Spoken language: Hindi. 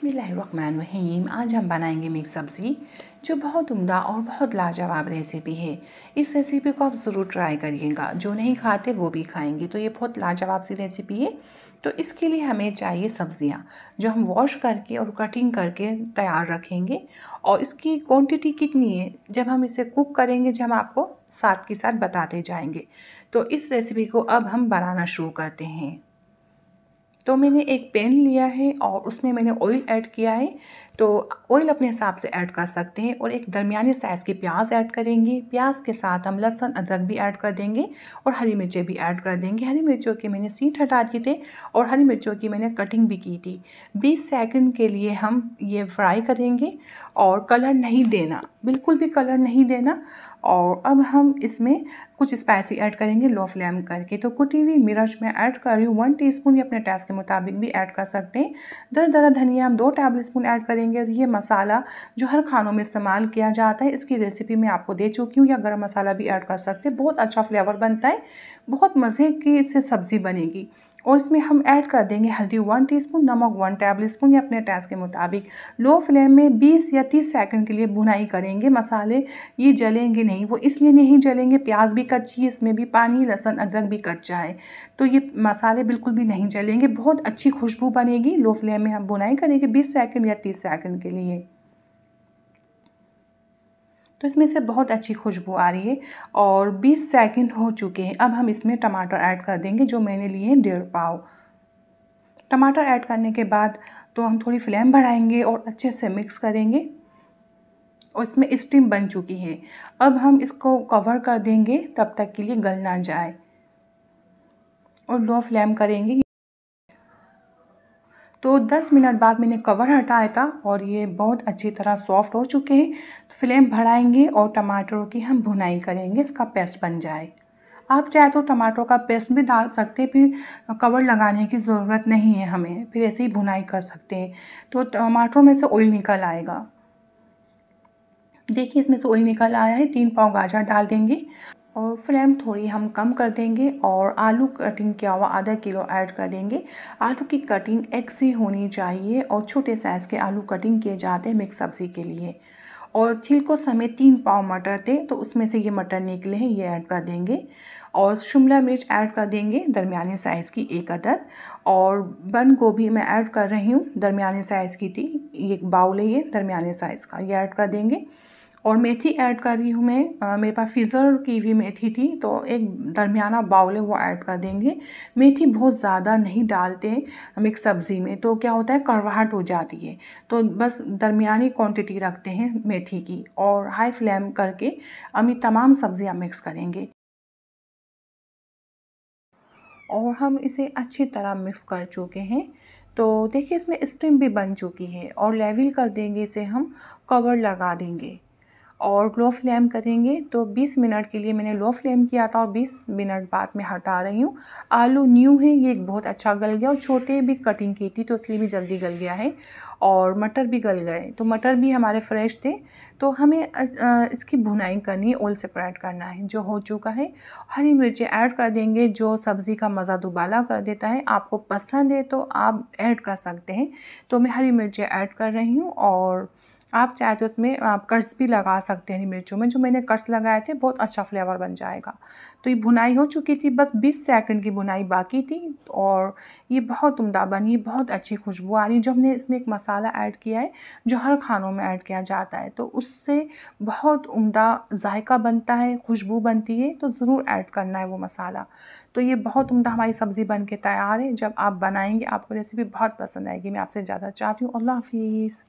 बिस्मिल्लाहिर्रहमानिर्रहीम। आज हम बनाएंगे मिक्स सब्ज़ी जो बहुत उम्दा और बहुत लाजवाब रेसिपी है। इस रेसिपी को आप ज़रूर ट्राई करिएगा, जो नहीं खाते वो भी खाएंगे। तो ये बहुत लाजवाब सी रेसिपी है। तो इसके लिए हमें चाहिए सब्ज़ियाँ जो हम वॉश करके और कटिंग करके तैयार रखेंगे। और इसकी क्वांटिटी कितनी है जब हम इसे कुक करेंगे, जब हम आपको साथ के साथ बताते जाएंगे। तो इस रेसिपी को अब हम बनाना शुरू करते हैं। तो मैंने एक पैन लिया है और उसमें मैंने ऑयल ऐड किया है। तो ऑयल अपने हिसाब से ऐड कर सकते हैं। और एक दरमियाने साइज़ की प्याज ऐड करेंगे। प्याज के साथ हम लहसुन अदरक भी ऐड कर देंगे और हरी मिर्चें भी ऐड कर देंगे। हरी मिर्चों के मैंने सींट हटा दिए थे और हरी मिर्चों की मैंने कटिंग भी की थी। 20 सेकंड के लिए हम ये फ्राई करेंगे और कलर नहीं देना, बिल्कुल भी कलर नहीं देना। और अब हम इसमें कुछ स्पाइसी ऐड करेंगे लो फ्लेम करके। तो कुटी हुई मिर्च मैं ऐड कर रही हूँ 1 टीस्पून, या अपने टेस्ट के मुताबिक भी ऐड कर सकते हैं। दरदरा धनिया हम 2 टेबल स्पून ऐड करेंगे। और ये मसाला जो हर खानों में इस्तेमाल किया जाता है, इसकी रेसिपी मैं आपको दे चुकी हूँ। या गरम मसाला भी ऐड कर सकते हैं, बहुत अच्छा फ्लेवर बनता है, बहुत मज़े की इससे सब्ज़ी बनेगी। और इसमें हम ऐड कर देंगे हल्दी 1 टीस्पून, नमक 1 टेबल स्पून, या अपने टेस्ट के मुताबिक। लो फ्लेम में 20 या 30 सेकंड के लिए भुनाई करेंगे। मसाले ये जलेंगे नहीं, वो इसलिए नहीं जलेंगे, प्याज भी कच्ची है, इसमें भी पानी, लहसुन अदरक भी कच्चा है। तो ये मसाले बिल्कुल भी नहीं जलेंगे, बहुत अच्छी खुशबू बनेगी। लो फ्लेम में हम भुनाई करेंगे 20 सेकंड या 30 सेकंड के लिए। तो इसमें से बहुत अच्छी खुशबू आ रही है और 20 सेकंड हो चुके हैं। अब हम इसमें टमाटर ऐड कर देंगे, जो मैंने लिए हैं 1.5 पाव। टमाटर ऐड करने के बाद तो हम थोड़ी फ्लेम बढ़ाएंगे और अच्छे से मिक्स करेंगे। और इसमें स्टीम बन चुकी है। अब हम इसको कवर कर देंगे तब तक के लिए गल ना जाए, और लो फ्लेम करेंगे। तो 10 मिनट बाद मैंने कवर हटाया था और ये बहुत अच्छी तरह सॉफ्ट हो चुके हैं। तो फ्लेम बढ़ाएंगे और टमाटरों की हम भुनाई करेंगे, इसका पेस्ट बन जाए। आप चाहे तो टमाटरों का पेस्ट भी डाल सकते हैं, फिर कवर लगाने की ज़रूरत नहीं है हमें, फिर ऐसे ही भुनाई कर सकते हैं। तो टमाटरों में से ऑयल निकल आएगा। देखिए इसमें से ऑयल निकल आया है। 3 पाव गाजर डाल देंगे और फ्लेम थोड़ी हम कम कर देंगे। और आलू कटिंग किया हुआ आधा किलो ऐड कर देंगे। आलू की कटिंग एक सी होनी चाहिए और छोटे साइज़ के आलू कटिंग किए जाते हैं मिक्स सब्ज़ी के लिए। और छिलकों समेत 3 पाव मटर थे, तो उसमें से ये मटर निकले हैं, ये ऐड कर देंगे। और शिमला मिर्च ऐड कर देंगे दरमियाने साइज़ की 1 अदद। और बंद गोभी मैं ऐड कर रही हूँ, दरमियाने साइज़ की थी, 1 बाउल है ये दरमियाने साइज़ का, ये ऐड कर देंगे। और मेथी ऐड कर रही हूँ मैं, मेरे पास फ्रीज़र की हुई मेथी थी, तो एक दरमियाना बाउल है वो ऐड कर देंगे। मेथी बहुत ज़्यादा नहीं डालते मिक्स सब्ज़ी में, तो क्या होता है कड़वाहट हो जाती है। तो बस दरमियानी क्वांटिटी रखते हैं मेथी की। और हाई फ्लेम करके हम ये तमाम सब्ज़ियाँ मिक्स करेंगे और हम इसे अच्छी तरह मिक्स कर चुके हैं। तो देखिए इसमें स्टीम भी बन चुकी है और लेवल कर देंगे इसे, हम कवर लगा देंगे और लो फ्लेम करेंगे। तो 20 मिनट के लिए मैंने लो फ्लेम किया था और 20 मिनट बाद मैं हटा रही हूँ। आलू न्यू है, ये बहुत अच्छा गल गया और छोटे भी कटिंग की थी, तो इसलिए भी जल्दी गल गया है। और मटर भी गल गए, तो मटर भी हमारे फ्रेश थे। तो हमें इसकी भुनाई करनी है, ऑयल सेपरेट करना है, जो हो चुका है। हरी मिर्चें ऐड कर देंगे, जो सब्ज़ी का मज़ा दुबाला कर देता है। आपको पसंद है तो आप ऐड कर सकते हैं। तो मैं हरी मिर्चें ऐड कर रही हूँ और आप चाहे तो इसमें आप कट्स भी लगा सकते हैं हरी मिर्चों में। जो मैंने कट्स लगाए थे, बहुत अच्छा फ्लेवर बन जाएगा। तो ये भुनाई हो चुकी थी, बस 20 सेकंड की भुनाई बाकी थी और ये बहुत उम्दा बनी, बहुत अच्छी खुशबू आ रही। जो हमने इसमें एक मसाला ऐड किया है जो हर खानों में ऐड किया जाता है, तो उससे बहुत उम्दा जायका बनता है, खुशबू बनती है। तो ज़रूर ऐड करना है वो मसाला। तो ये बहुत उम्दा हमारी सब्ज़ी बन के तैयार है। जब आप बनाएंगे आपको रेसिपी बहुत पसंद आएगी। मैं आपसे ज़्यादा चाहती हूँ। अल्लाह हाफिज़।